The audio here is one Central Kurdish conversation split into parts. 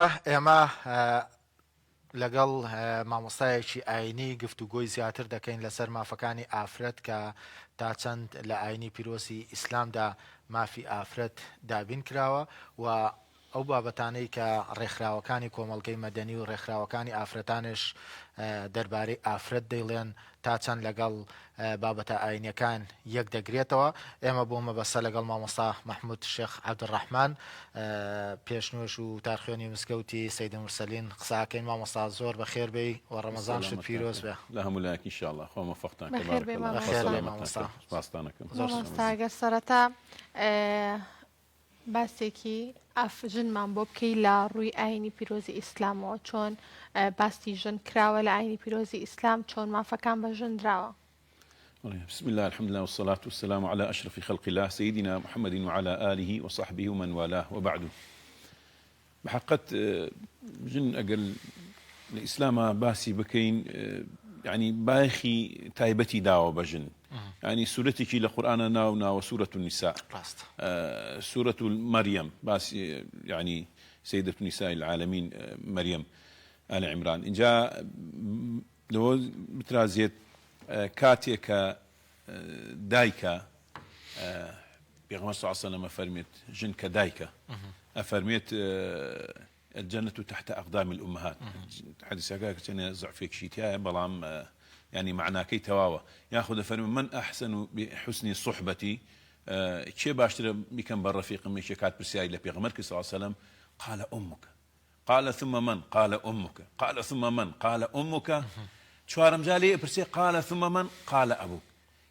ئێمە لەگەڵ مامۆستایەکی ئاینی گفتوگۆی زیاتر دەکەین لەسەر مافەکانی ئافرەت کە تا چەند لە ئاینی پیرۆزی ئیسلامدا مافی ئافرەت دابین کراوە و ئەو بابەتانەی کە ڕێکخراوەکانی کۆمەڵگەی مەدەنی و ڕێکخراوەکانی ئافرەتانش دەربارەی ئافرەت دەیڵێن تا چەند لەگەڵ بابەتە ئاینەکان یەک دەگرێتەوە. ئێمە بۆ مەبەستە لەگەڵ مامۆستا مححمود شێخ عەبدوڕەحمان پێشنوێش و تارخوێنی مسکەوتی سەید مورسەلین قساکەین. مامۆستا زۆر بەخێر بێی و ڕەمەزان شت پیرۆز بێ لە هەموو لایەکی ئینشاءالله خوا موفقتان مامۆستاگە سەرەتا باسێکی ژنمان بۆ بکەی لە ڕووی ئاینی پیرۆزی ئیسلامەوە چۆن باستی ژن کراوە لە ئاینی پیرۆزی ئیسلام چۆن مافەکان بە ژن دراوە. بسم الله الحمد لله والصلاة والسلام على أشرف خلق الله سيدنا محمد وعلى آله وصحبه ومن والاه وبعد. بحقت جن أقل الإسلام باسي بكين يعني بايخي تايبتي داوة بجن يعني سورتك لقرآن ناونا وسورة النساء سورة مريم باسي يعني سيدة نساء العالمين مريم آل عمران إن جاء لو بترازيت كاتيكا دايكا بيغمر صلى الله عليه وسلم أفرميت جن كدايكا أفرميت الجنة تحت أقدام الأمهات حديث هكاك كان زعفيك شيتيا بلام يعني معناه كي تواوا ياخذ فرمي من أحسن بحسن صحبتي شي باشتر بكم بالرفيق مشي كات برساي لبيغمر صلى الله عليه وسلم قال أمك قال ثم من قال أمك قال ثم من قال أمك چوارم جالي برسي قال ثم من قال أبوك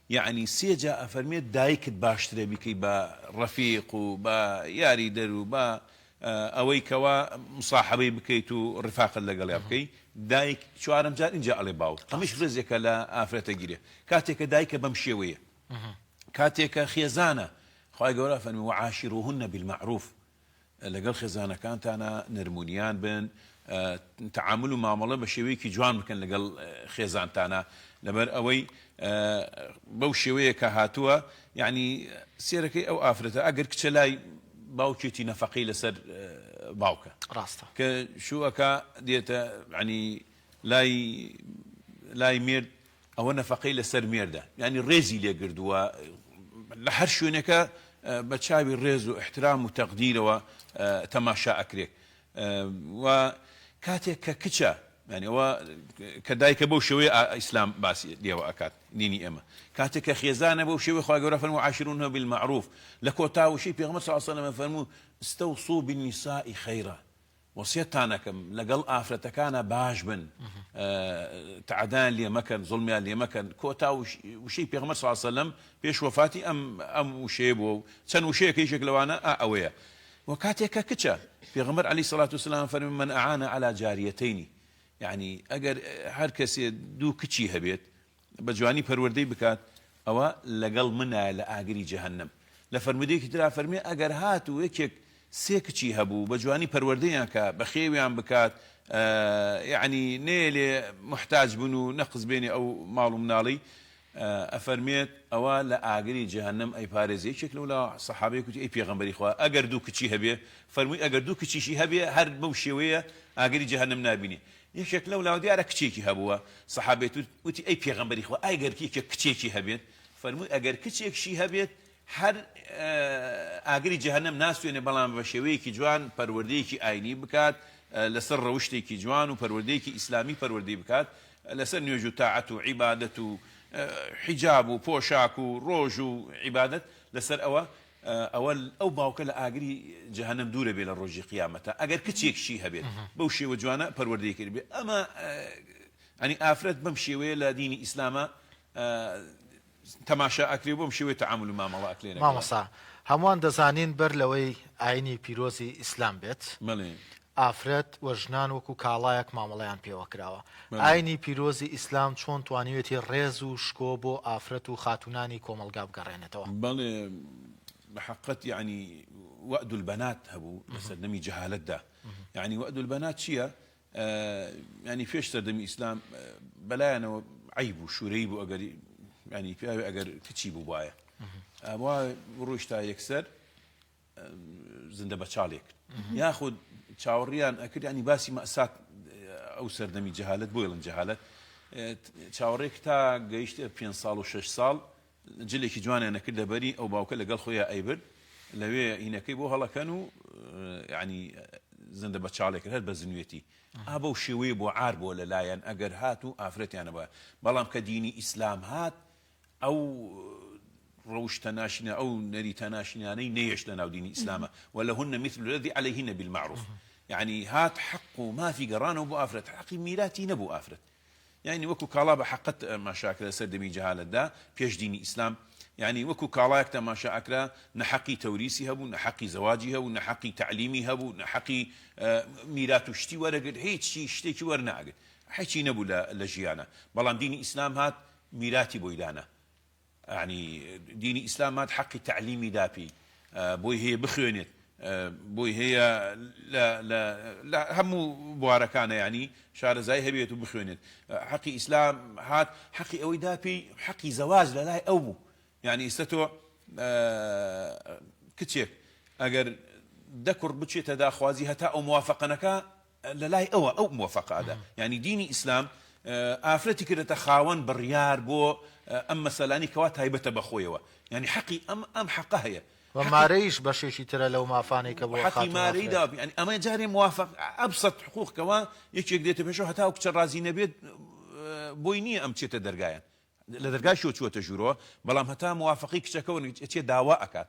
يعني سيجا أفرميت دايك باشتر بكي با رفيق وبا ياري درو با اوي كوا مصاحبي بكيتو رفاق اللي قال يبكي دايك شوارم جال ان جاء لي باو مش رزقك لا افرت جيري كاتيك دايك بمشيويه كاتيك خيزانه خوي قولا فن وعاشروهن بالمعروف اللي قال خزانه كانت انا نرمونيان بين تعاملوا معامله بشوي كي جوان كان اللي قال خيزان تانا لبر اوي بوشويه كهاتوا يعني سيركي او افرته اقر كشلاي باوكيتي نفقي لسر باوكا راستا كشو اكا ديتا يعني لاي مير او نفقي لسر ميردا يعني الريزي اللي قردوا لحرشونك بتشابي الريز واحترام وتقدير وتماشى اكريك وكاتك كتشا يعني هو كدايك بو شوي اسلام باسي ديو اكات ديني اما كاتك خيزانه بو شوي خوا غرفن وعاشرونه بالمعروف لكوتا وشي بيغمر صلى الله عليه وسلم فرموا استوصوا بالنساء خيرا وصيتانكم لقل افرتك كان باجبن تعدان لي مكان ظلم لي مكان كوتا وشي بيغمر صلى الله عليه وسلم بيش وفاتي ام وشيبو سن وشي كي شكلوانا اويا وكاتك كتشا بيغمر عليه الصلاه والسلام فرموا من اعان على جاريتين يعني اگر هر کسی دو کچی هبیت بجوانی پروردی بکات او لقل منا لاگری جهنم لفرمودی کترا فرمی اگر هات و یک سه کچی هبو بجوانی پروردی کا بخیویان بکات يعني نيلي محتاج بنو نقص بيني او مالو منالي افرميت او لا اجري جهنم اي بارزي شكل ولا صحابي كنت اي بيغمبري اخوا اگر دو كشي هبيه فرمي اگر دو كشي شي هبيه هر بوشويه اجري جهنم نابني يشكل ولا ديارك كشيكي هبوا صحابي وتي اي بيغمبري اخوا اگر كي كشيكي هبيت فرمي اگر كشيك شي هبيت هر اجري جهنم ناس يعني بلان بشويه كي جوان پروردي كي ايني بكات لسر روشتي كي جوان وپروردي كي اسلامي پروردي بكات لسر نيجو طاعته عبادته حجاب وبوشاك وروج وعبادة لسر أول أو باوك لأجري جهنم دورة بين الروج قيامته أجر كتشيك شيء هبيت بوشي وجوانا پروردي كربي أما يعني أفرد بمشي ولا ديني إسلاما تماشا أكلي بمشي وتعامل مع الله أكلينا ما مصا هەمووان دەزانین بەر لەوەی ئاینی پیرۆزی ئیسلام بێت ئافرەت وەژنان وەکو کاڵایەک مامەڵەیان پێوە کراوە. ئاینی پیرۆزی ئیسلام چۆن توانیوێتی ڕێز و شکۆ بۆ ئافرەت و خاتونانی کۆمەلگا بگەڕێنێتەوە؟ بەڵێ بحقت يعني وأد البنات هبو سردمي جهالت ده يعني وأد البنات شيء يعني فيش سردمي إسلام بلاينا عيب وشريب وأجر يعني في أجر كتشي بوايا أبوا روشتا يكسر زنده بتشالك ياخذ چاوەڕیان ئەکرد ینی باسی مەسات ئەو سەردەمی جەهالەت بۆیڵن جەهالەت چاوەڕێک تا گەیشتە 5 ساڵ و 6 ساڵ جلێکی جوانیان نەکرد لەبەری ئەو باوکە لەگەڵ خۆیان ئەیبرد لەوێ هینەکەی بۆ هەڵەکەن و ینی زندە بە چاڵێکرد هەر بە زنوێتی ئابە و شێوەیە بۆ عار بۆ لەلایەن ئەگەر هات و ئافرەتیانە بە بەڵام کە دینی ئیسلام هات ئەو ڕەوشتە ناشینە ئەو نەریتە ناشینانەی نەیەش لە ناو دینی ئیسلامە وەلەهن مثل الذي عليهن بالمعروف يعني هات حق ما في قرانه بو افرت حقي ميراتي نبو افرت يعني وكو كالا بحقت مشاكل سردمي جهاله دا بيش ديني اسلام يعني وكو كالاك ما شاكلا نحقي توريسي هبو نحقي زواجي هبو نحقي تعليمي هبو نحقي ميراتو شتي ورقد هيك شي شتي ورناقد حكي نبو لجيانا بلان ديني اسلام هات ميراتي بويدانا يعني ديني اسلام هات حقي تعليمي دابي بوي هي بخوينت بوي هي لا همو بواركانه يعني شار زي هبيته بخوينت حقي اسلام هات حقي اوي دابي حقي زواج لا او يعني استتو كتشيك اگر دكر بتشي تدا خوازي هتا او موافقنك لا او موافقه هذا يعني ديني اسلام افرتي كده تخاون بالريار بو اما سلاني كوات هيبته بخويوا يعني حقي ام حقها هي وماريش بەشێکی ترە لەو مافانەی کە بۆ حقی مارەی دا يعني ئەمە جارێ موافق ئەبسەت حقوقەوە یەکێک دێتە پێشەوە هەتا کچە ڕازی نەبێت بۆی نییە ئەم چێتە دەرگایان لە دەرگای شۆ چووەتە ژوورەوە بەڵام هەتا موافقی کچەکەەوە چێ داوا ئەکات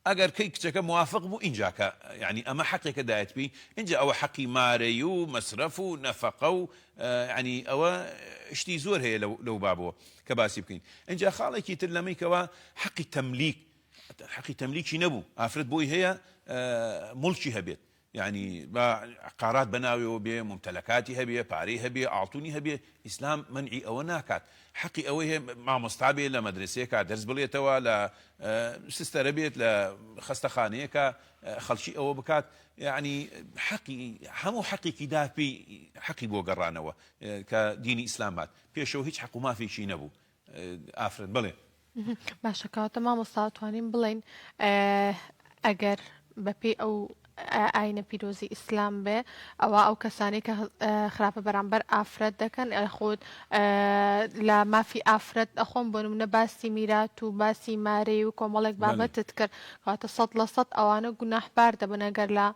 ئەگەر کەی کچەکە موافق بوو اینجاکە يعني ئەمە حقێکە دایەت پێی اینجا ئەوە حەقی مارەی و مەسرەف و نەفەقە و يعني ئەوە شتی زۆر هەیە لەو بابەوە کە باسی بکەین اینجا خاڵێکی تر لەمەیکەوە حەقی تەملیک حقي تمليكي نبو افرد بوي هي ملكي هبيت يعني عقارات بناوي وبي ممتلكاتي هبي باري هبي اعطوني هبي اسلام منعي او ناكات حقي او هي مع مستعبي لمدرسه كا درس بليتوا لا سستربيت لا خستخانيه كا خلشي او بكات يعني حقي همو حقي كدا في حقي بو قرانوا كديني اسلامات بيشو هيك حقو ما في شي نبو افرد بلي باشە کەواتە مامۆستا توانین بڵێن ئەگەر بەپێی ئەو ئاینە پیرۆزی ئیسلام بێ ئەوە ئەو کەسانی کە خراپە بەرامبەر ئافرەت دەکەن خۆت لە مافی ئافرەت ئەخۆم بۆ نمونە باسی میرات و باسی مارەی و کۆمەڵێک بابەتت کرد کەواتە 100% ئەوانە گوناحبار دەبن ئەگەر لە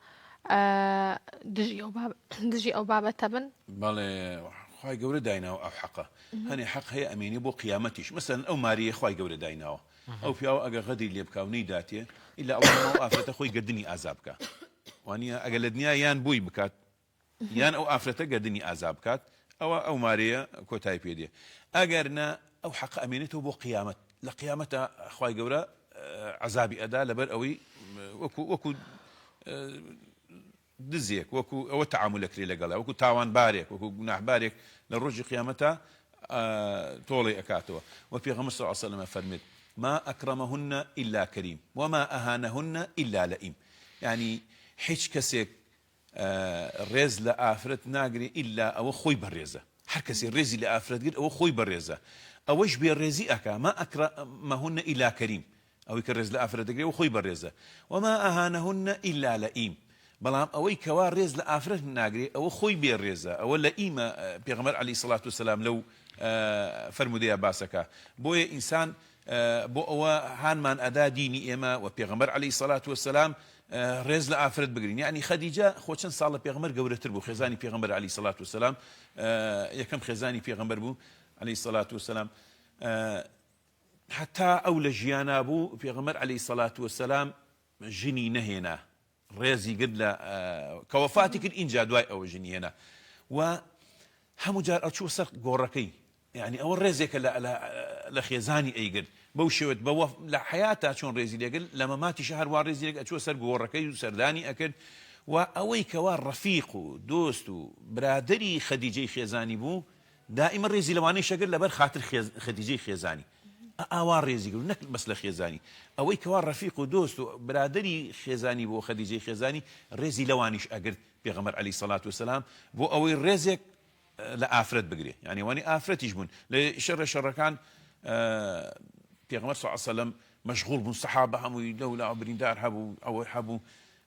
دژی ئەو بابەتە بن بەڵێ خی گەورە دایناوە ئەو حەقە هەنێ حەق هەیە ئەمێنی بۆ قیامەتیش مەسەن ئەو ماریە خی گەورە دایناوە ئەو پیاوە ئەگەر غەدی لێ بکاونەی داتێ ئیلا ئەو ئافرەتە خۆی گردنی ئازاب بکە وانە ئەگەر لە دنیا یان بووی بکات یان ئەو ئافرەتە گردنی ئازاب بکات ئەو مارەیە کۆتای پێدێ ئەگەر نە ئەو حەق ئەمێنێتەوە بۆ قیامەت لە قیامەتە خی گەورە عەزابی ئەدا لەبەر ئەوەی وەکو دزێک وەکو ئەوە تعاملەکری لەگەڵا وەکو تاوانبارێک وەکو گوناحبارێک لە ڕۆژی قیامەتە تۆڵی ئەکاتەوە وپێغەمبەر صلی الله علیه وسلم فەرمێت ما أكرمهن إلا كريم وما أهانهن إلا لئيم يعني هیچ کەسێک ڕێز لە ئافرەت ناگرێ ئیلا ئەوە خۆی بەڕێزە هەر کەسێ ڕێزی لە ئافرەت گرت ئەوە خۆی بەڕێزە ئەوەش بێڕێزی ئەکا ما أكرمهن إلا كريم ئەوەی کە ڕێز لە ئافرەت دەگرێ ئەوە خۆی بەڕێزە وما أهانهن إلا لئيم بەڵام ئەوەی کەوا ڕێز لە ئافرەت ناگرێ ئەوە خۆی بێڕێزە ئەوە لە ئیمە پێغەمبەر عەلەیهی سەڵات وسەلام لەو فەرمودەیە باسەکە بۆیە ئینسان بۆ ئەوە هانمان ئەدا دینی ئێمە و پێغەمبەر عەلەیهی سەڵات وسەلام ڕێز لە ئافرەت بگرین یعنی خەدیجە خۆ چەند ساڵ لە پێغەمبەر گەورەتر بوو خێزانی پێغەمبەر عەلەیهی سەڵات وسەلام یەکەم خێزانی پێغەمبەر بوو عەلەیهی سەڵات وسەلام حتا ئەو لە ژیانە بوو پێغەمبەر عەلەیهی سەڵات وسەلام ژنی نەهێنا ڕێزی گرت لە کەوەفاتی کرد اینجا دوای ئەوە ژنی هێنا و هەموو جار ئەچوو سەر گۆڕەکەی يعني ئەوە ڕێزێکە لە خێزانی ئەیگرت بەو شێوت بەوە لە حیاتا چۆن ڕێزی لێگرت لە مەماتیش هەروە ڕێزی لێک ئەچووە سەر گۆڕەکەی و سەردانی ئەکرد و ئەوەی کەوا ڕەفیق و دۆست و برادەری خەدیجەی خێزانی بوو دائیمە ڕێزی لەوانەی شەگرت لەبەر خاتر خەدیجەی خێزانی ئاوا ڕێزی کرد نەک بەس لە خێزانی ئەوەی کەوا ڕەفیق و دۆست و برادەری خێزانی بۆ خەدیجەی خێزانی ڕێزی لەوانیش ئەگرت پێغەمبەر عەلەیهی سەڵات وسەلام بۆ ئەوەی ڕێزێک لە ئافرەت بگرێ يعني وانی ئافرەتیش بوون لە شەڕەکان پێغەمبەر صلی الله علیه و سەلەم مەشغوڵ بوون سەحابە هەمووی لەولا بریندار هەبوو ئەوە هەبوو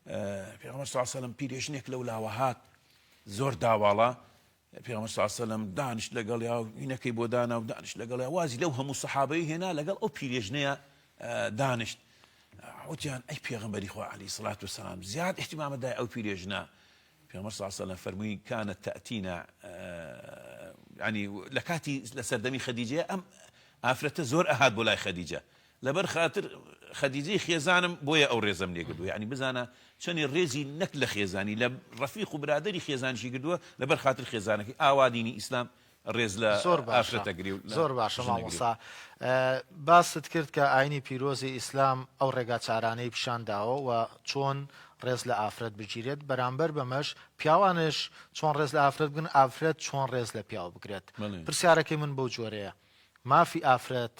پێغەمبەر صلی الله علیه و سلم پیرێژنێک لەو لاوە هات زۆر داواڵە پێغەمبەر صلی الله علیه و سلم دانیشت لەگەڵ یا هینەکەی بۆ دانا و دانیشت لەگەڵ یا وازی لەو هەموو سەحابەی هێنا لەگەڵ ئەو پیرێژنەیە دانیشت وتیان ئەی پێغەمبەری خوا عەلەیهی سەڵات وسەلام زیاد احتیمامە دای ئەو پیرێژنە پێغەمبەر صلی الله علیه و سلم فەرمووی كانت تأتينا يعني لە کاتی لە سەردەمی خەدیجە ئەم ئافرەتە زۆر ئەهات بۆ لای خەدیجە لەبەر خاتر خەدیجەی خێزانم بۆیە ئەو ڕێزەم لێ کردووە یعنی بزانە چەندی ڕێزی نەک لە خێزانی لە ڕەفیق و برادەری خێزانشی کردووە لەبەر خاتر خێزانەکەی ئاوا دینی ئیسلام ڕێز لە ئافرەتەگری و زۆر باشە مامۆستا باست کرد کە ئاینی پیرۆزی ئیسلام ئەو ڕێگا چارانەی پیشانداوە و چۆن ڕێز لە ئافرەت بگیرێت بەرامبەر بەمەش پیاوانش چۆن ڕێز لە ئافرەت بگن ئافرەت چۆن ڕێز لە پیاو بگرێت پرسیارەکەی من بەو جۆرەیە مافی ئافرەت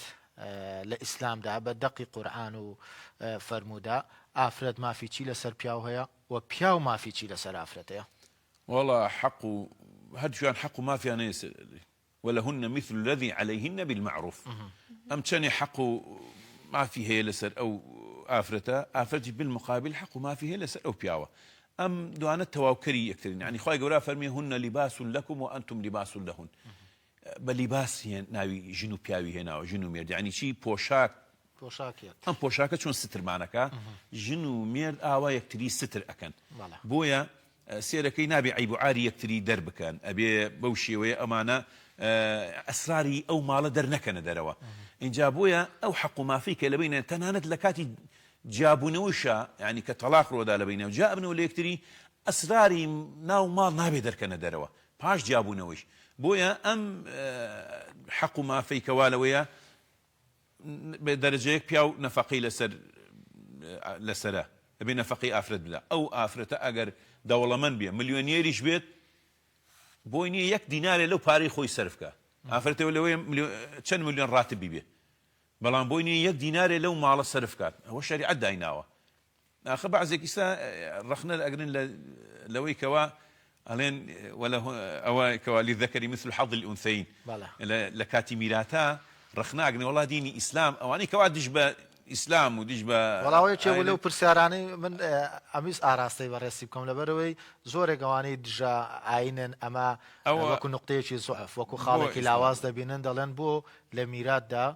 لە ئیسلامدا بە دەقی قورئان و فەرموودا ئافرەت مافی چی لەسەر پیاو هەیە و پیاو مافی چی لەسەر ئافرەتەیە والله حق هەردووشیان حق و مافیان هەیە ولهن مثل الذي عليهن بالمعروف ئەم چەندێ حق و مافی هەیە لەسەر ئەو ئافرەتی بالمقابل حق و مافی هەیە لەسەر ئەو پیاوە ئەم دوانە تەواوکەری یەکترین یعنی خوای گەورە فەرمیێ هن لباس لكم وأنتم لباس لهن بە لیباس ناوی ژن و پیاوی هێناوە ژن و مێرد یعنی چی پۆشاک ئەم پۆشاکە چۆن سترمانەکە ژن و مێرد ئاوا یەکتری ستر ئەکەن بۆیە سێرەکەی نابێ عیب و عاری یەکتری دەربکەن ئەبێ بەو شێوەیە ئەمانە ئەسراری ئەو ماڵە دەرنەکەنە دەرەوە اینجا بۆیە ئەو حەق و مافی کە لەبینە تەنانەت لە کاتی جیابوونەوەشە یعنی کە تەلاق ڕۆدا لەبینەوە جا بنەوە لە یەکتری ئەسراری ناو ماڵ نابێ دەرکەنە دەرەوە پاش جیابوونەوەش بۆیە ئەم حەق و مافەی کەوالەوەیە بە دەرەجەیەک پیاو نەفەقەی لەسەرە ئەبێ نەفەقەی ئافرەت بدا ئەو ئافرەتە ئەگەر دەوڵەمەند بێ ملیۆنێریش بێت بۆی نییە یەک دینارێ لەو پارەی خۆی سەرفکە ئافرەتەوە لەوەی چەند ملیۆن ڕاتبی بێ بەڵام بۆی نییە یەک دینارێ لەو ماڵە سەرفکات ئەوە شەریعەت دایناوە ئاخە بەعزێک ئیسا ڕەخنە ئەگرن لەوەی کەوا ئەڵێن ئەوە کەوا للذەکەری مثل حەظ الأنثەین لە کاتی میراتە ڕەخناگرن وەڵا دینی ئیسلام ئەوانەی کەوا دژ بە ئیسلام و دیش بە وەڵاوەیە چێ لەو پرسیارانەی من ئەمیز ئاراستەی بەڕێستی بکەم لەبەرەوەی زۆرێک ئەوانەی دژە ئاینن ئەمە وەکو نقطەیەکی زوعف وەکو خاڵێکی لاواز دەبینن دەڵێن بۆ لە میراتدا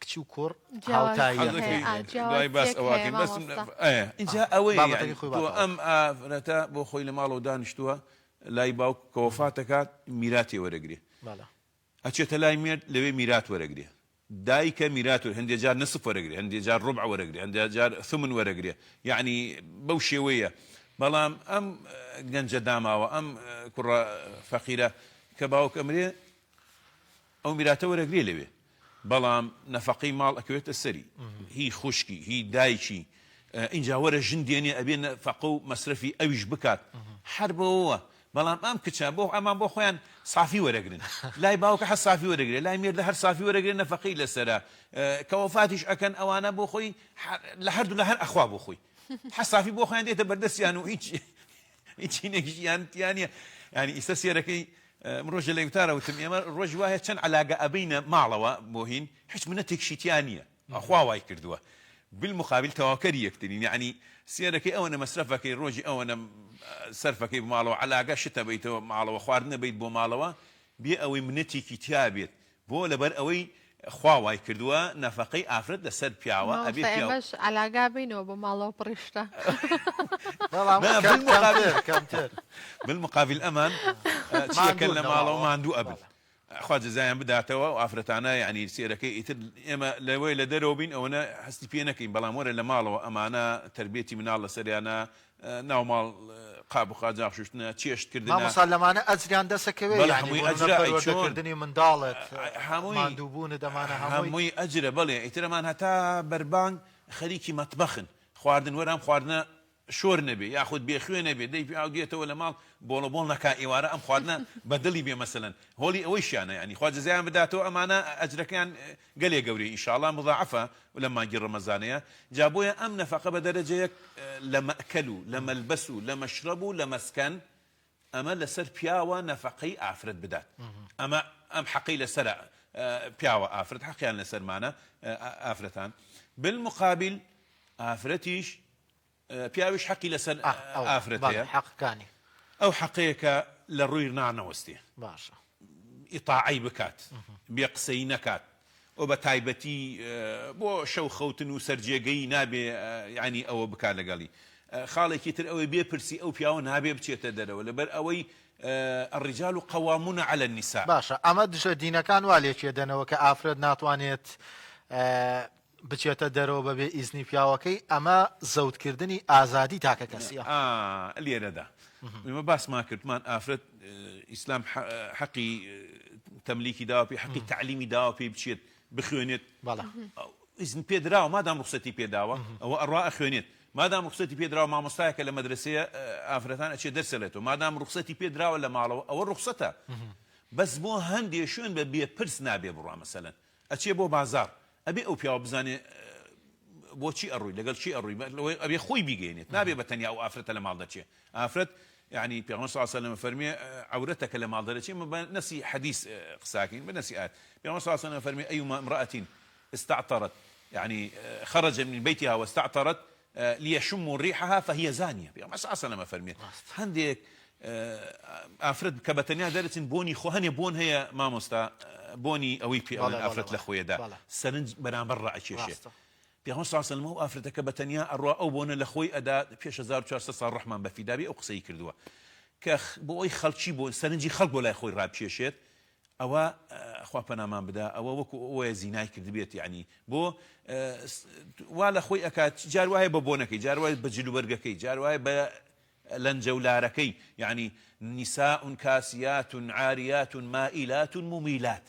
کچی و کوڕ هاوتای باس ئەوواکەین بەس اینجا ئەوەی تۆ ئەم ئافرەتە بۆ خۆی لە ماڵەوە دانیشتووە لای باوک کە وەفات دەکات میراتی وەرەگرێ ئەچێتە لای مێرد لەوێ میرات وەرەگرێ دایکە میرات هەندێک جار نصف وەرەگرێ هەندێک جار ڕوبع وەرەگرێ هەندێک جار ثمن وەرەگرێ یعنی بەو شێوەیە بەڵام ئەم گەنجە داماوە ئەم کوڕە فەقیرە کە باوک ئەمرێ ئەو میراتە وەرەگرێ لەوێ بەڵام نەفەقەی ماڵ ئەکەوێتە سەری هی خوشکی هی دایکی اینجا وەرە ژن دێنێ ئەبێ نەفەقە و مەسرەفی ئەویش بکات هەر بەوە بەڵام ئەم کچە بۆ ئەمان بۆ خۆیان سافی وەرەگرن لای باوکە هەر سافی وەرەگرێ لای مێردە هەر سافی وەرەگرێ نەفەقەی لەسەرە کە وەفاتیش ئەکەن ئەوانە بۆ خۆی لە هەردوو لە هەر ئەخوا بۆ خۆی هەر سافی بۆ خۆیان دێتە بەردەستیان و هیچ نێکیان نییە ینی ئیستا سێرەکەی ڕۆژە لە وتارە وتم ئێمە ڕۆژ وایە چەند عەلاقە ئەبینە ماڵەوە بۆ هین هیچ منەتێکشی تیان نییە ئەخوا وای کردووە بالمقابل تەواوکەری یەکترین یعنی سێرەکەی ئەوەنە مەسرەفەکەی ڕۆژی ئەوەنە سەرفەکەی بماڵەوە عەلاقە شتە بیتەوە ماڵەوە خواردنە بیت بۆ ماڵەوە بێ ئەوەی منەتێکی تیا بێت بۆ لەبەر ئەوەی خوا وای کردووە نەفەقەی ئافرەت لەسەر پیاوە ئەبێ ئێمەش عەلاقە بینەوە بۆ ماڵەوە پڕیشتە بالمقابل ئەمان چیەکەن لە ماڵەوە ماندوو ئەبن خوا جەزایان بداتەوە و ئافرەتانە یعنی سێرەکەی ئیتر ئێمە لەوەی لە دەرەوە بین ئەوەنە هەستی پێ نەکەین بەڵام وەرە لە ماڵەوە ئەمانە تربێتی مناڵ لە سەریانە ناو ماڵ قاب و قاجاق شوشتنە چێشتکردنە مامۆستا لەمانە ئەجریان دەسەکەوێ ئەجرکردنی منداڵت ماندووبوون دەمانە هەمووی ئەجرە بەڵێ ئیترەمان هەتا بەربانگ خەریکی مەتبەخن خواردن وەرام خواردنە شۆر نەبێ یاخود بێخوێ نەبێ دەی پیاو دێتەوە لە ماڵ بۆڵە بۆڵ نەکا ئێوارە ئەم خواردنە بەدڵی بێ مەسەلەن هۆڵی ئەوەی شیانە ینی خوا جەزایان بداتەوە ئەمانە ئەجرەکەیان گەلێ گەورەی ئینشاءڵڵا مضاعفە لە مانگی ڕەمەزانەیە جا بۆیە ئەم نەفەقە بە دەرەجەیەک لە مەئکەل و لە مەلبەس و لە مەشرەب و لە مەسکەن ئەمە لەسەر پیاوە نەفەقەی ئافرەت بدات ئەمە ئەم حەقی لەسەر پیاوە ئافرەت حەقیان لەسەرمانە ئافرەتان بالمقابل ئافرەتیش پیاویش حەقی لەسەر ئافرەت هەیە حەقەکانی ئەو حەقەیەکە لە ڕووی نانەوەستێ باشە ئیطاعی بکات بێ قسەی نەکات و بە تایبەتی بۆ شەو خەوتن و سەرجێگەی نابێ ینی ئەوە بکات لەگەڵی خاڵێکی تر ئەوەی بێپرسی ئەو پیاوە نابێ بچێتە دەرەوە لەبەر ئەوەی الرجال قوامون على النساء باشە ئەمە دژە دینەکان وا لێکێ دەنەوە کە ئافرەت ناتوانێت بچێتە دەرەوە بەبێ ئیزنی پیاوەکەی ئەمە زەوتکردنی ئازادی تاکە کەسیە لێرەدا ئمە باسمان کردمان ئافرەت ئیسلام حەقی تەملیکی داوە پێی حەقی تعلیمی داوە پێی بچێت بخوێنێت ئیزن پێدراوە مادام ڕوخسەتی پێداوە ئەوە ئەڕوا ئەخوێنێت مادام ڕوخسەتی پێدراوە مامۆستایەکە لە مەدرسەیە ئافرەتان ئەچێت دەرسێتەوە مادام ڕوخسەتی پێدراوە لە ماڵەوە ئەوە ڕوخسەتە بەس بۆ هەندێ شوێن بە بێپرس نابێ بڕوا مەسەلەن ئەچێ بۆ بازار ئەبێ ئەو پیاوە بزانێ بۆچی ئەڕووی لەگەڵ چی ئەڕووی ئەبێ خۆی بیگەێنێت نابێ بەتەنیا ئەو ئافرەتە لە ماڵ دەچێ ئافرەت يعني پیغمبر صلی الله علیه و فرمی عورتك لما ضرتي نسي حديث قساكين بنسي آيات پیغمبر صلی الله علیه و فرمی أيما امرأة استعطرت يعني خرج من بيتها واستعطرت ليشم ريحها فهي زانية پیغمبر صلی الله علیه و فرمی هندێک ئافرەت کە بەتەنیا دەرچن بۆنی خۆ هەنێ بۆن هەیە مامۆستا بۆنی ئەوەی پێ ئافرەت لە خۆیەدا سەرنج بەرامبەر ڕائکێشێ پیغمبر صلی الله علیه و ئافرەتەکە بەتەنیا ئەڕوا ئەو بۆنە لە خۆی ئەدا پێش 1400 ساڵ ڕەحمان بەفیدابی ئەو قسەی کردووە کە بۆ ئەوی خەڵکی بۆ سەرنجی خەڵک بۆ لای خۆی ڕابکێشێت ئەوە خوا پەنامان بدا ئەوە وەکو ئەوەیە زینای کردبێت یعنی بۆ وا لە خۆی ئەکات جار وایە بە بۆنەکەی جار وایە بە جلوبەرگەکەی جار وایە بە لەنجەولارەکەی يعني نساء كاسيات عاريات مائلات مميلات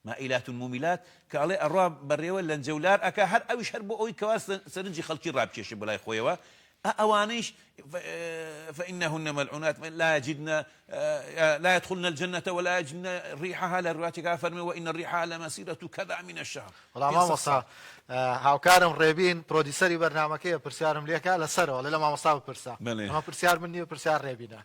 مائلات مميلات كالي الراب بريوه لنجولار اكا هر اوش هر بو اوي كواس سرنجي خلقي راب كيش بلاي خويوا اوانيش فانهن ملعونات لا يجدن لا يدخلن الجنه ولا يجدن ريحها للرواتك فرمي وان الريحها لمسيره كذا من الشهر والله ما وصل هاوکارم ڕێبین پرۆدیسەری بەرنامەکەیە پرسیارم لێکا لەسەرەوە لە مامۆستا بپرسا ئەمە پرسیار من نییە پرسیار ڕێبینە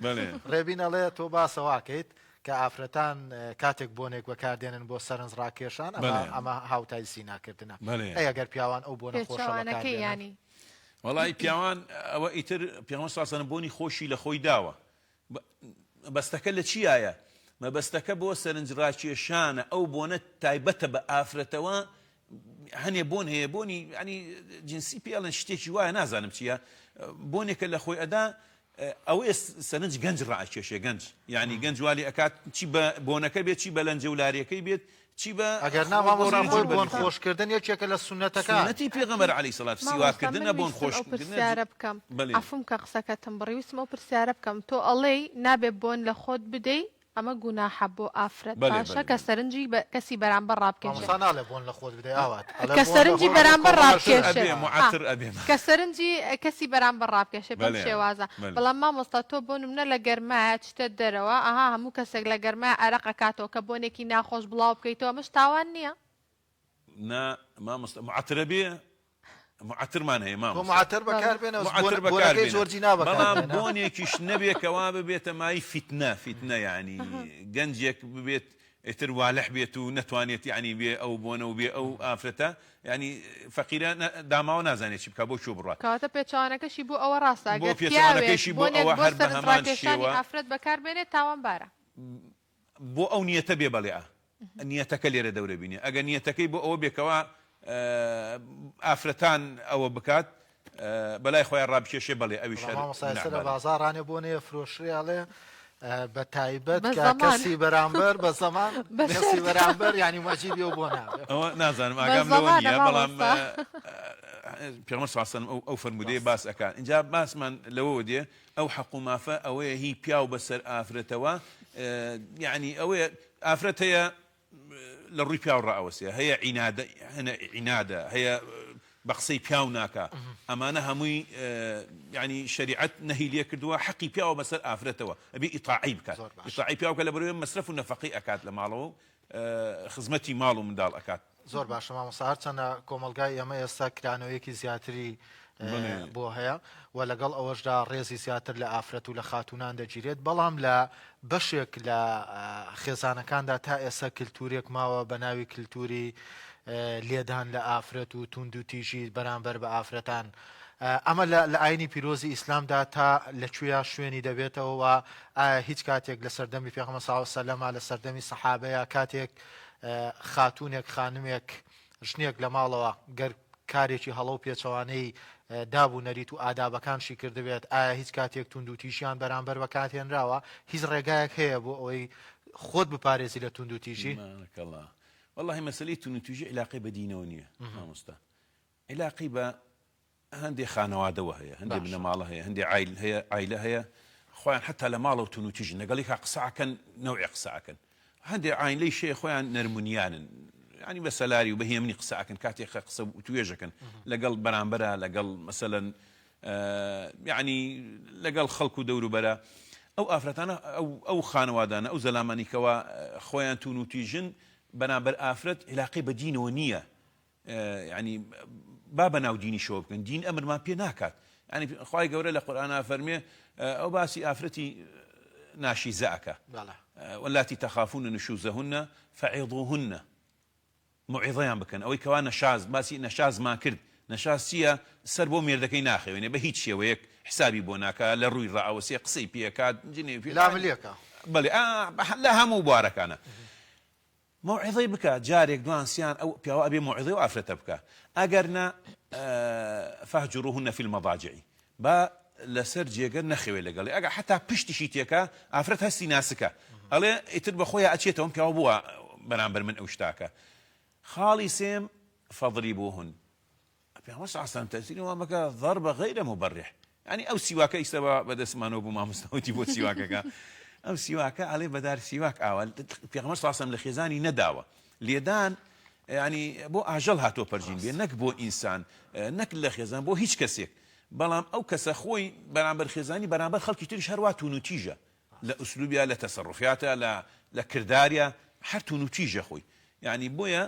ڕێبین ئەڵێ تۆ باسەواکەیت کە ئافرەتان کاتێک بۆنێک بەکاردێنن بۆ سەرنج ڕاکێشان ئەمە هاوتای سیناکردنە ئەگەر پیاوان ئەو بۆنە خۆشەوەەکەی ینی وڵی پیاوان ئەوە ئیتر پیاوان ساسەنە بۆنی خۆشی لە خۆی داوە بەستەکە لە چیایە مەبەستەکە بۆ سەرنج ڕاکێشانە ئەو بۆنە تایبەتە بە ئافرەتەوە هەنێ بۆن هەیە بۆنی ینی جنسی پێڵەن شتێکی وایە نازانم چییە بۆنێکە لە خۆی ئەدا ئەوەیە سەرنج گەنج ڕائکێشێ گەنج یعنی گەنج والی ئەکات چی بە بۆنەکە بێت چی بە لەنجەولارەکەی بێت چی بە ئەگەر نامامۆستا بۆن خۆشکردن یەکێکە لە سونەتەکان سنەتی پێغەمبەر عەلەیهی سەڵات سیواکردنە بۆن خۆشکردن پرسیارە بکەم ئەفم کە قسەکەتم بڕیویستمە پرسیارە بکەم تۆ ئەڵێی نابێ بۆن لە خۆت بدەی ئەمە گوناحە بۆ ئافرەت باشە کە سەرنجی کەسی بەرامبەر ڕابکێشێت کە سەرنجی بەرامبەر ڕابکێشێت کە سەرنجی کەسی بەرامبەر ڕابکێشێت بەم شێوازە بەڵام مامۆستا تۆ بۆ نمونە لە گەرمایە چتە دەرەوە ئەها هەموو کەسێک لە گەرمای عەرەق ئەکاتەوە کە بۆنێکی ناخۆش بڵاو بکەیتەوە ئەمەش تاوان نییە نا مامۆستا معترە بێ معترمان هەیە مام معتر بەکاربێنە زۆرجی نابێت بەڵام بۆنێکیش نەبێ کەوا ببێتە مای فیتنە یعنی گەنجێک ببێت ئیتر والح بێت و نەتوانێت یعنی بێ ئەو بۆنە و بێ ئەو ئافرەتە ینی فەقیرە داماوە نازانێت چی بکە بۆ چۆ بڕات کەواتە پێچوانەکەشی بۆ ئەوە ڕاستە بۆ پێچوانەکەشی بۆ ئەوە هەر بە هەمان شێوە ئافرەت بەکاربێنێت تاوانبارە بۆ ئەو نیەتە بێ بەڵێ نیەتەکە لێرە دەورە بینێ ئەگە نیەتەکەی بۆ ئەوە بێکەوە ئافرەتان ئەوە بکات بەلای خۆیان ڕابکێشێ بەڵێ ئەویش لە بازاڕانێ بۆنێ فرۆشریاڵێ بە تایبەت کەسی بەرامبەر بە زەمان کەسی بەرامبەر ینی مەجیبی و بۆ نابێت ئەوە نازانم ئاگام لەوە نییە بەڵام پێغەمبەر صلی الله علیه و سلم ئەو فەرمودەیە باس ئەکات اینجا باسمان لەوە دێ ئەو حەق و مافە ئەوەیە هی پیاو بەسەر ئافرەتەوە یعنی ئەوەیە ئافرەت هەیە لە ڕووی پیاو ڕائەوەسێ هەیە عینادە هەیە بە قسەی پیاو ناکە ئەمانە هەمووی ینی شەریعەت نەهی لێ کردووە حەقی پیاوە بەسەر ئافرەتەوە ئەبێ ئیطاعی بکات ئیطاعی پیاوکە لە بەروێ مەسرەف و نەفەقەی ئەکات لە ماڵەوە خزمەتی ماڵ و منداڵ ئەکات زۆر باشە مامۆستا هەرچەندە کۆمەلگای ئێمە ئێستا کرانەوەیەکی زیاتری بۆ هەیە و لەگەڵ ئەوەشدا ڕێزی زیاتر لە ئافرەت و لە خاتونان دەگیرێت بەڵام لە بەشێک لە خێزانەکاندا تا ئێستا کللتورێک ماوە بە ناوی کللتوری لێدان لە ئافرەت و توند و تیژی بەرامبەر بە ئافرەتان ئەمە لە ئاینی پیرۆزی ئیسلامدا تا لەکوێ شوێنی دەبێتەوە و هیچ کاتێک لە سەردەمی پێغەمبەر صلی الله علیه و سلم لە سەردەمی سەحابەیە کاتێک خاتونێک خانمێک ژنێک لە ماڵەوە گەر کارێکی هەڵە و پێچەوانەی دابوو نەریت و ئادابەکانشی کردبێت ئایا هیچ کاتێک توندوتیژیان بەرامبەر بەکاتێنراوە هیچ ڕێگایەک هەیە بۆ ئەوەی خۆت بپارێزی لە توندوتیژی؟ والله مەسەلەی توندوتیژی علاقەی بە دینەوە نییە مامۆستا، علاقەی بە هەندێک خانەوادەوە هەیە، هەندێک بنەماڵە هەیە، هەندێک عایلە هەیە خۆیان حتا لە ماڵە و توندوتیژن لەگەڵێکا قسەکەن نەوعی قسەکەن، هەندێک عایلەی شێ خۆیان نەرمونیانن ینی بە سەلاری و بەهێمنی قسەکەن کاتێک قسە و توێژەکەن لەگەڵ بەرامبەرە لەگەڵ مەسەلەن یعنی لەگەڵ خەڵک و دەوروبەرە ئەو ئافرەتانە ئەو خانەوادانە ئەو زەلامانیکەوە خۆیان توندوتیژن بەرامبەر ئافرەت علاقەی بە دینەوە نییە، ینی با بەناو دینی شۆ بکەن، دین ئەمرمان پێ ناکات، ینی خوای گەورە لە قورئانە فەرمێ ئەو باسی ئافرەتی ناشیزەکە واللاتی تەخافون نشوزهن فعظوهن موعظەیان بکەن، ئەوەی کەوا نەشاز باسی نەشازمان کرد، نەشاز چییە؟ سەر بۆ مێردەکەی ناخەوێنێ بە هیچ شێوەیەک حسابی بۆ ناکە لە ڕووی ڕائەوەسێ قسەی پێکات لاملیەکە بەڵێ لە هەموو بوارەکانە موعظەی بکە جارێک دوانسیان ئەو پیاوە ئەبێ موعظەی و ئافرەتە بکە، ئەگەر نە فەهجروهن فی المەضاجع با لەسەر جێگە نەخەوێ لەگەڵێ، ئەگەر حتا پشتیشی تێکە ئافرەت هەستی ناسکە ئەڵێ ئیتر بەخۆیان ئەچێتەوە پیاوە بووە بەرامبەر من ئەو شتاکە. خاڵی سێم فەضریبوهن، پێغەمبەر صلی الله علیه و سلم تەفسیری وا مەکە ضرب غیر مبرح، ینی ئەو سیواکە ئیستا بەدەستمانەوە بوو مامۆستاوەتی بۆ سیواکەکە ئەو سیواکە ئەڵێ بەدار سیواک ئاوە پێغەمبەر صلی الله علیه و سلم لە خێزانی نەداوە، لێدان ینی بۆ ئاژەڵ هاتۆ پەرژین بێ نەک بۆ ئینسان نەک لە خێزان بۆ هیچ کەسێک، بەڵام ئەو کەسە خۆی بەرامبەر خێزانی بەرامبەر خەڵکی تریش هەروە توونوتیژە لە ئوسلوبیا لە تەسەڕوفاتە لە کرداریە هەر توونوتیژە خۆی، ینی بۆیە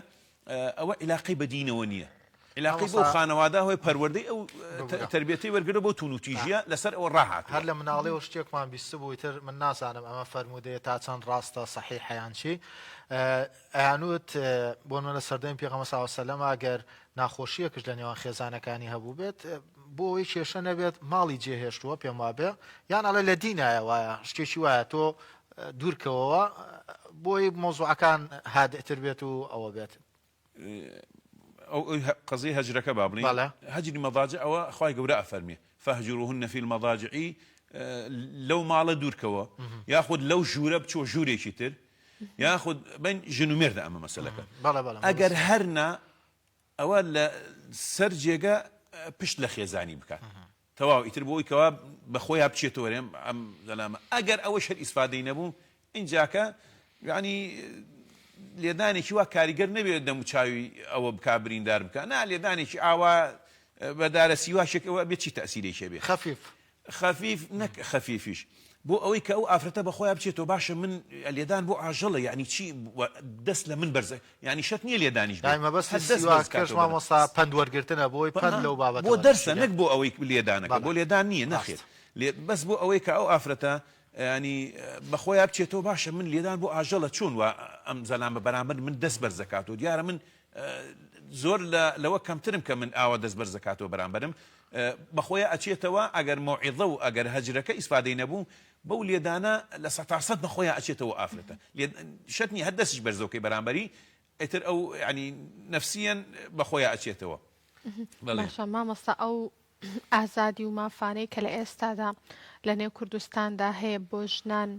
ئەوە علاقەی بە دینەوە نییە، علاقەی بۆ خانەوادا هۆی پەروەردەی ئەو تربیەتی وەرگرە بۆ توونوتیژیە لەسەر ئەوە ڕاهات. هەر لە مناڵەوە شتێکمان بیست بوو تر من نازانم ئەمە فەرمودەیە تا چەند ڕاستە صحیحەیان چی ئەیانوت بۆ لە سەردەمی پێغەمبەر صلی الله علیه و سلم ئەگەر ناخۆشیەکش لە نێوان خێزانەکانی هەبوو بێت بۆ ئەوەی کێشە نەبێت ماڵی جێهێشتووە پێم وابێ یان ئەڵێ لە دینایە وایە شتێکی وایە تۆ دوورکەوەوە بۆی مۆزوعەکان هادئتر بێت و ئەوە بێت. ئەو قەزەی هەجرەکە با بڵێن هەجری مەضاجع ئەوە خوای گەورە ئەفەرمێ فەهجروهن فی المەضاجع لەو ماڵە دوورکەوە یاخود لەو ژوورە بچۆ ژوورێکی تر یاخود بین ژن و مێردە ئەمە مەسەلەکە ئەگەر هەرنا ئەوە لە سەر جێگە پشت لە خێزانی بکات تەواو ئیتر بۆی کەوا بەخۆیان بچێتەوە رێم ئەم زەلامە ئەگەر ئەوەش هەر ئیسفادەی نەبوو ئینجاکە یعنی لێدانێکی وا کاریگەر نەبێت دەموچاوی ئەوە بکا بریندار بکە نا لێدانێکی ئاوا بەدارە سیواشێک ئەوە بێت چی تەسیرێکی بێت خەفیف نەک خەفیفیش بۆ ئەوەی کە ئەو ئافرەتە بەخۆیان بچێتەوە باشە من لێدان بۆ ئاژەڵە یعنی چی دەست لە من بەرزە یعنی شەت نییە لێدانیش بەس مامۆستا پند وەرگرتنە بۆی پند لەو بابەت بۆ دەرسە نەک بۆ ئەوەی لێدانەکە بۆ لێدان نییە نەخێت بەس بۆ ئەوەی کە ئەو ئافرەتە ینی بەخۆیان بچێتەوە باشە من لێدان بۆ ئاژەڵە چۆن وە ئەم زەلامە بەرامبەر من دەست بەرزەکاتەوە دیارە من زۆر لەوە کەمترم کە من ئاوە دەست بەرزەکاتەوە بەرامبەرم بەخۆیان ئەچێتەوە ئەگەر مۆعیزە و ئەگەر هەجرەکە ئیسفادەی نەبوو بەو لێدانە لە 100% بەخۆیان ئەچێتەوە ئافرەتە شەتنی هەر دەستیش بەرزەکەی بەرامبەری ئیتر ئەو ینی نەفسیەن بەخۆیان ئەچێتەوە. باشە مامۆستا ئەو ئازادی و مافانەی کە لە ئێستادا لە نێو کوردستاندا هەیە بۆ ژنان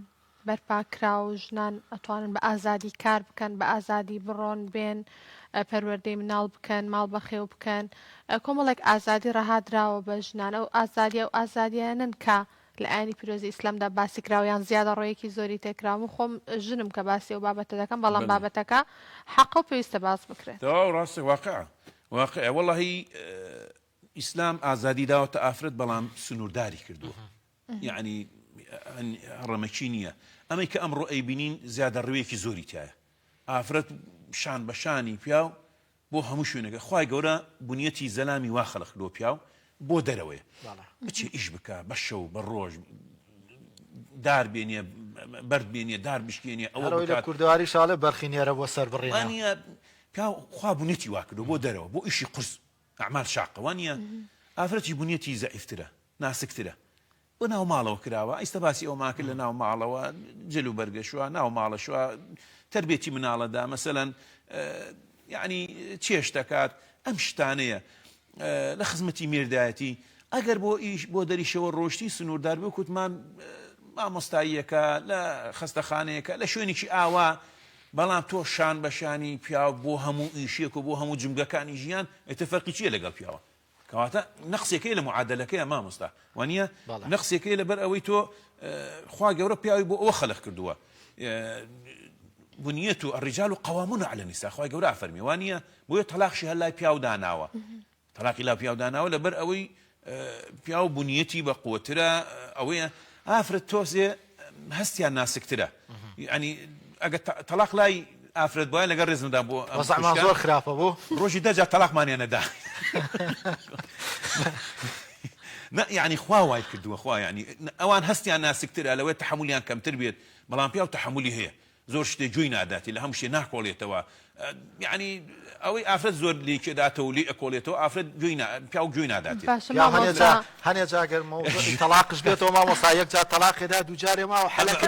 بەرپاکرا و ژنان ئەتوانن بە ئازادی کار بکەن بە ئازادی بڕۆن بێن پەروەردەی مناڵ بکەن ماڵ بەخێو بکەن کۆمەڵێک ئازادی ڕەهادراوە بە ژنان ئەو ئازادیە و ئازادیانن کە لە ئاینی پیرۆزی ئیسلامدا باسی کراویان زیادە ڕۆیەکی زۆری تێکراوم خۆم ژنم کە باسی ئەو بابەتە دەکەم بەڵام بابەتەکە حەق و پێویستە باس بکرێت. ڕاستە واقع وەڵاهی ئیسلام ئازادی داوەتە ئافرەت بەڵام سنوورداری کردووە یعنی ڕەمەکی نییە ئەمەی کە ئەمڕۆ ئەیبینین زیادە ڕوویەکی زۆری تایە ئافرەت شان بە شانی پیاو بۆ هەموو شوێنەکە خوای گەورە بنیەتی زەلامی وا خەڵق کردووە پیاو بۆ دەرەوەیە بچێ ئیش بکە بە شەو بە ڕۆژ دار بێنێ بەرد بێنێ دار بشکێنێ ئەوە لە کوردەواری شاڵێ بەرخینێرە بۆ سەر بڕێنە پیاو خوا بنیەتی وا کردو بۆ دەرەوە بۆ ئیشی قورس ئەعمال شاقە وانە ئافرەتی بوونیەتی زەعیفترە ناسکترە بۆ ناو ماڵەوە کراوە ئیستا باسی ئەو ماکرد لە ناو ماڵەوە جلو بەرگەشووە ناو ماڵەشوە تربێتی مناڵەدا مەسەلەن یعنی چێش دەکات ئەم شتانەیە لە خزمەتی مێردایەتی ئەگەر بۆ دەریشەوە ڕۆشتی سنووردار بێ کوتمان مامۆستاییەکە لە خەستەخانەیەەکە لە شوێنێکی ئاوا بەڵام تۆ شان بەشانی پیاو بۆ هەموو ئیشێک و بۆ هەموو جمگەکانی ژیان ئێتە فەرقی چییە لەگەڵ پیاوە کەواتە نەخسێکەی لە معادلەکەی مامۆستا وانە نەخسێکەی لەبەر ئەوەی تۆ خوا گەورە پیاوی بۆ ئەوە خەلق کردووە بنیەت و الرجال قوامون على النساء خوا گەورە فەرمی وانە بۆیە تەلاقشی هەر لای پیاو داناوە تەلاقی لا پیاو داناوە لەبەر ئەوەی پیاو بنیەتی بە قوترە ئەوەیە ئافرەت تۆزێ هەستیان ناسکترە ینی ئەگە تەلاق لای ئافرەت بۆە لەگەڵ ڕێزمدا بۆ زۆر خراپە بۆ ڕۆژی دەجا تەلاقمانیانەدا یعنی خوا وای کردووە خوا ینی ئەوان هەستیان ناسکترە لەوەی تەحمولیان کەمتر بێت بەڵام پیاو تەحمولی هەیە زۆر شتێ جوێی ناداتی لە هەموو شتێ ناکۆڵێتەوە یعنی ئەوەی ئافرەت زۆر لێ کێداتەوە و لێ ئەکۆڵێتەوە ئافرەت پیاو گوێی ناداتی هەنێ جاگەر تەلاقش بێتەوە مامۆستا یەک جار تەلاقێدا دووجارێ ماوە حەلەکە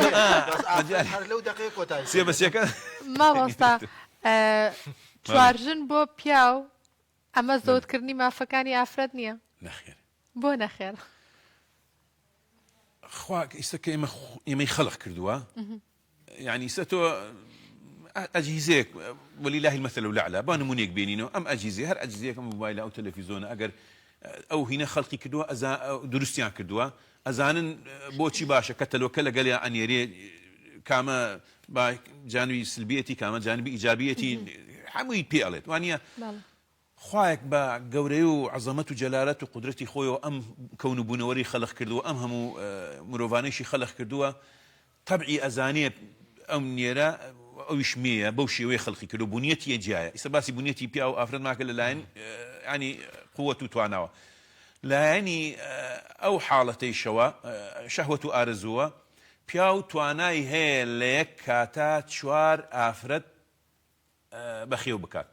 لەو دقەیە کۆتایی سێ بەسێکە مامۆستا چوارژن بۆ پیاو ئەمە زۆرکردنی مافەکانی ئافرەت نییە نەخێر بۆ نەخێر خوا ئیسەکە ئێمەی خەڵق کردووە يعني ستو أجهزة ولله المثل الأعلى بان منيك بينينو أم أجهزة هر أجهزة كموبايل أو تلفزيون أجر أو هنا خلقي كدوا درستيان كدوا أزانن بوشي باشا كتلو كلا قال أن يري كما جانبي سلبيتي كما جانبي إيجابيتي حموي بيالت وانيا خواك با قوريو عظمته جلالته قدرتي خويو أم كون بنوري خلق كردوا أم همو مروفانيشي خلق كردوا طبعي أزانية أو نيرة أو شمية بوشي ويخلقي كله بنيتي جاية إسباسي بنيتي بيا أو أفراد معك اللاين يعني قوة تواناوة لا يعني أو حالتي شوا شهوة أرزوة بياو تواناي هي ليك كاتات شوار أفراد بخيو بكات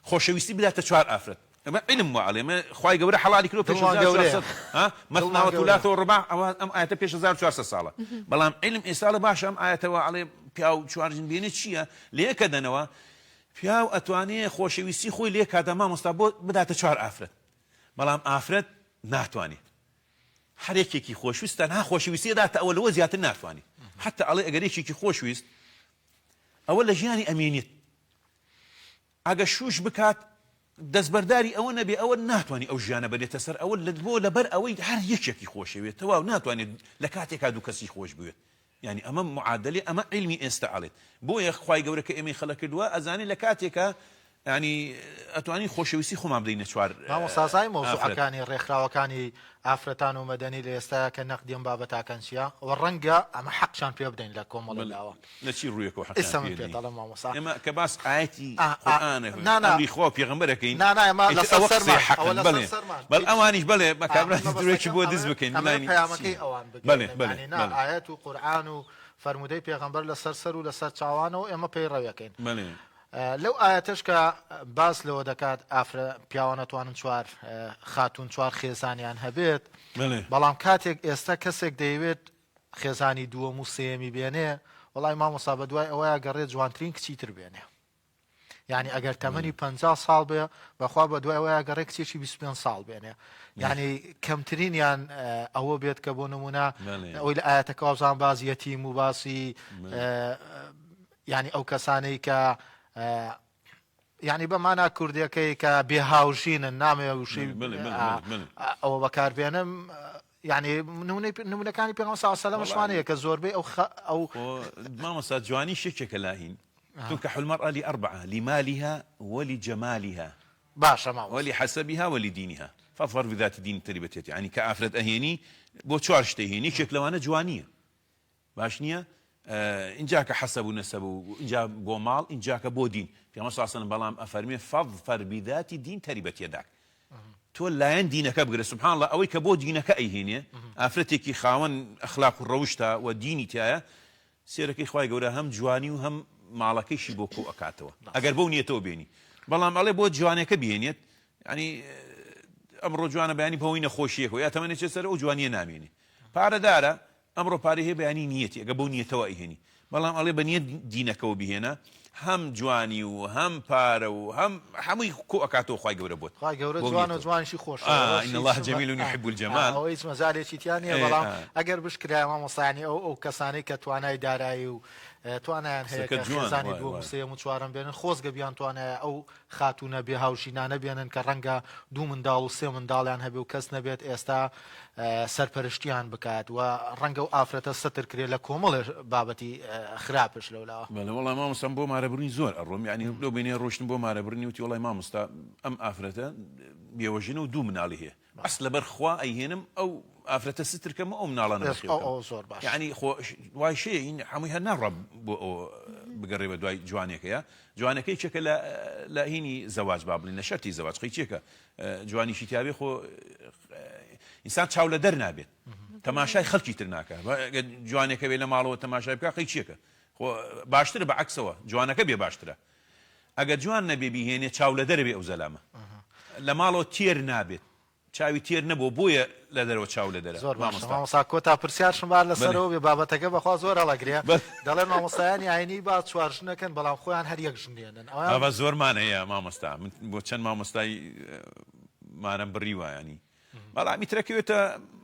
خوشويستي بلا تشوار أفراد علم وعلم خواي قبره حلالي كله بيش زار ها مثنى وثلاثة ورباع أم آية بيش زار شوار صالة بلام علم إنسان باشا أم آية وعلي بياو شوار جنبيني شيء ليه كذا نوا بياو أتواني خوشويستي خوي ليه كذا ما مستبود بدأ تشوار أفرد بلام أفرد ناتواني حريكي كي خوشويست أنا خوشويستي ذات أول وزيات ناتواني حتى علي أجريكي كي خوشويست أول جياني أمينيت أجشوش بكات دەستبەرداری ئەوە نەبێ ئەوە ناتوانانی ئەو ژیانە بێتە سەر ئەوە بۆ لەبەر ئەوەی هەر یەکێکی خۆشەوێت تەواو ناتوانێت لە کاتێکا دوو کەسی خۆش بوێت یعنی ئەمە معادلێ ئەمە علمی ئێستا ئاڵێت بۆیە خوای گەورە کە ئێمەی خەڵق کردووە ئەزانێ لە کاتێکە ینی ئەتوانی خۆشەویستی خۆمان بدەینە چوار مامۆستازای مۆزوعەکانی ڕێکخراوەکانی ئافرەتان و مەدەنی لە ئێستا کە نەقدیم بابەتاکەن چیە و ڕەنگە ئەمە حەقشان پێ بدەین لە کۆمەڵەوە لە چی ڕوویەکەوە حەقیقەتەڵە مامۆستا ئێمە کە باس ئاەتی قورئانە خۆ پێغەمبەرەکەین بەڵ ئەوانیش بڵێ بە کابراێکی بۆ دز بکەین پەیامەکەی ئەوان بڵێ ئاەت و قورئان و فەرمودەی پێغەمبەر لەسەر سەر و لەسەر چاوانەوە ئێمە پێی ڕەویەکەین لەو ئاەتش کە باس لەوە دەکات پیاوانەتوانن چوار خاتون چوار خێزانیان هەبێت بەڵام کاتێک ئێستا کەسێک دەیەوێت خێزانی دووەم و سێمی بێنێ وڵای مامۆستا بە دوای ئەوەیە گەڕێت جوانترین کچیتر بێنێ یعنی ئەگەر تەمەنی 50 ساڵ بێ بەخوا بە دوای ئەوەیە گەڕێ کچێکی 25 ساڵ بێنێ یعنی کەمترینیان ئەوە بێت کە بۆ نمونە ئەوی لە ئاەتەکە وابزان باز یەتیم و باسی یعنی ئەو کەسانەی کە یعنی بەمانە کوردیەکەی کە بێهاوژینن نامێ وشی ئەوە بەکاربێنم یعنی نمونەکانی پێغەمبەر صلی الله علیه و سلم کە زۆربەی ئەو مامۆستا جوانی شێکێکە لاهین تنكح المرأة لأربعة لمالها ولجمالها باشا ولحسبها ولدينها فاظفر بذات دين تربتها يعني كأفرد أهيني بو تشوارش تهيني شكلوانا جوانية باش نية إن جاك حسب ونسب وإن جا بو مال إن جاك بو دين في مصر صلى الله عليه وسلم أفرمي فاظفر بذات دين تربت يداك تقول لا دينك أبقر سبحان الله أوي كبو دينك أيهيني أفرتك خاون أخلاق الروشتا وديني تايا سيرك إخوائي قولا هم جواني وهم ماڵەکەیشی بۆ کۆ ئەکاتەوە ئەگەر بەو نیەتەوە بێنی بەڵام ئەڵێ بۆ جوانەکە بێنێت ینی ئەمڕۆ جوانە بەیانی بەهۆی نەخۆشیەکە یا تەمەنێت سەر ئەو جوانیە نامێنێ پارەدارە ئەمڕۆ پارە هەیە بەیانی نیەتی ئەگە بەو نیەتەوە ئەیهێنی بەڵام ئەڵێ بە نیەت دینەکەەوە بهێنە هەم جوانی و هەم پارە و هەمووی کۆ ئەکاتەوە خوای گەورە بۆت خی گەورە جوان و جوانشی خۆش إن الله جميل يحب الجمال هیچ مەزارێکی تیانە بەڵام ئەگەر بشکرای مامۆستانی ئەو کەسانی کە توانای دارایی و توانیان هەیە کە خێزانی دووەم سێم و چوارم بێنن خۆزگە بیان توانایە ئەو خاتونە بێ هاوژینانە بێنن کە ڕەنگە دوو منداڵ و سێ منداڵیان هەبێ و کەس نەبێت ئێستا سەرپەرشتیان بکات و ڕەنگە و ئافرەتە سەتر کرێ لە کۆمەڵ بابەتی خراپش لەولاوە وڵای مامۆستام بۆ مارەبرنی زۆر ئەڕۆم ینی لەو بینێ ڕۆشتن بۆ مارەبرنی وتی وڵای مامۆستا ئەم ئافرەتە بێوەژنە و دوو مناڵی هەیە ئەس لەبەر خوا ئەیهێنم ئەو ئافرەتە سترکەمە ئەو مناڵانە زۆر باش ینی وای شەیە این هەمووی هەر ناڕە بۆ بگەڕێ بە دوای جوانێکەیە جوانەکەی چێکە لە هینی زەواج با بڵین لە شەرتی زەواج قەی چێکە جوانیشی تیاابێ خۆ ئینسان چاو لە دەر نابێت تەماشای خەڵکی تر ناکە جوانێکە بێ لە ماڵەوە تەماشای بکە قەی چێکە باشترە بە عکسەوە جوانەکە بێ باشترە ئەگەر جوان نەبێ بیهێنێ چاو لە دەرەبێ ئەو زەلامە لە ماڵەوە تێر نابێت چاوی تێر نەبوو بۆیە لە دەرەوە چاو لە دەرە زۆر مامۆستا کۆتا پرسیارشم بار لەسەرەوە بێ بابەتەکە بەخوا زۆر هەڵەگرێ دەڵێن مامۆستایانی ئاینی با چوارژنەکەن بەڵام خۆیان هەر یەک ژنێنن ئەوە زۆرمان هەیە مامۆستا بۆ چەند مامۆستای مارەم بڕی وایانی بەڵامی ترەکەوێتە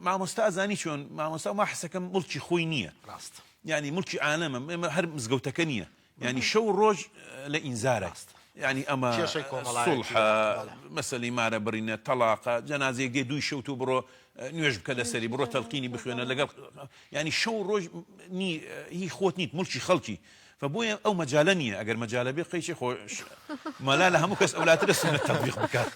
مامۆستا ئازانی چۆن مامۆستا ما حسەکەم مڵکی خۆی نییە ڕاست ینی مڵکی عالەمە هەر مزگەوتەکە نییە ینی شەو ڕۆژ لە ئینزارە يعني أما صلح مثلا مارە برینە تەلاقە جەنازەیەک دێ دوی شەوت و بڕۆ نوێژ بکە لەسەری بڕۆ تەلقینی بخوێنە لەگەڵ ینی شەو ڕۆژ هی خۆت نیت مڵکی خەڵکی فبويا او مجالنيه اگر مجال بي قيشي خوش ما لا هم كاس اولاد رسم التطبيق بكات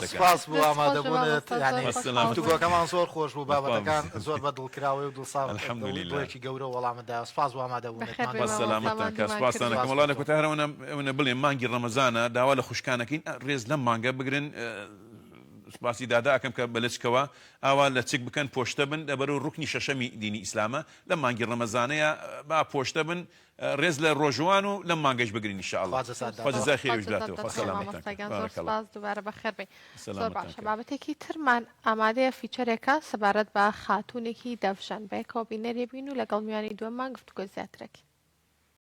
سپاس بو امادبون يعني تو كمان زور خوش بو بابا كان زور بدل كراوي ودل صار الحمد لله دويكي غورو والله مدا سپاس بو امادبون بالسلامتك سپاس انا كمال انا كنت هرونه بلي مانجي رمضان داوا لخوشكانكين ريز لم مانجا بگرن سپاسی دادا ئەکەم کە بەلچکەوە ئاوا لە چک بکەن پۆشتە بن دەبەرەوە ڕوکنی شەشەمی دینی ئیسلامە لەم مانگی ڕەمەزانەیە با پۆشتە بن ڕێز لە ڕۆژوان و لەم مانگەش بگرین ئینشاءالله خۆجزای خێریش بداتەوە سپاس دووبارە بەخێر زۆر باشە بابەتێکی ترمان ئامادەیە فیچەرێکە سەبارەت بە خاتوونێکی دەفشەن بەیەکەوە بینەرێ بین و لەگەڵ میوانی دووەممان گفتوگۆ زیاترەکەین